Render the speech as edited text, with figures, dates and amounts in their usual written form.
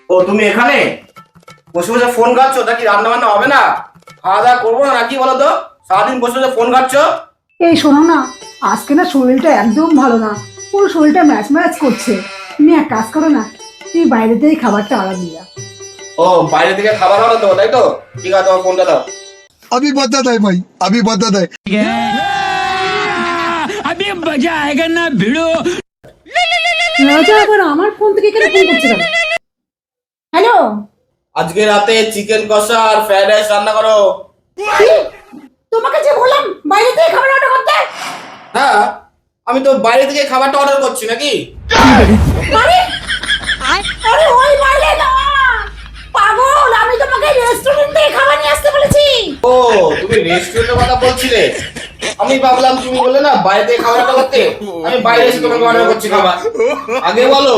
ও তুমি এখানে বসে বসে ফোন ঘাটছো? নাকি রান্না বান্না হবে না? খাওয়া দাওয়া করবো না নাকি বলো তো? সারাদিন বসে বসে ফোন ঘাটছো। এই শোনো না, আজকে না শরীরটা একদম ভালো না, পুরো শরীরটা ম্যাচ ম্যাচ করছে। তুমি এক কাজ করো না, তুমি বাইরে থেকে খাবারটা অর্ডার দিয়ে দাও। ও বাইরে থেকে খাবার অর্ডার দেবো তাই তো? ঠিক আছে, তোমার ফোনটা দাও। अभी बदत है भाई, अभी बदत है। अभी मजा आएगा ना भिड़ो। রাজা আবার আমার ফোন থেকে কেন ফোন করছে কেন? হ্যালো, আজকে রাতে চিকেন কষা আর ফ্রাইড রাইস রান্না করো। তোমাকে যে বললাম বাইরে থেকে খাবার অর্ডার করতে। হ্যাঁ, আমি তো বাইরে থেকে খাবারটা অর্ডার করছি নাকি? আরে আরে ওই বাইরে না, পাগল, আমি তোমাকে রেস্টুরেন্ট থেকে খাবার নিয়ে আসতে বলেছি। ও তুমি রেস্টুরেন্টের কথা বলছিলে, আমি ভাবলাম তুমি বললে না বাইরে থেকে খাবার অর্ডার করতে। আমি বাইরে এসে তোমাকে অর্ডার করছি খাবার। আগে বলো।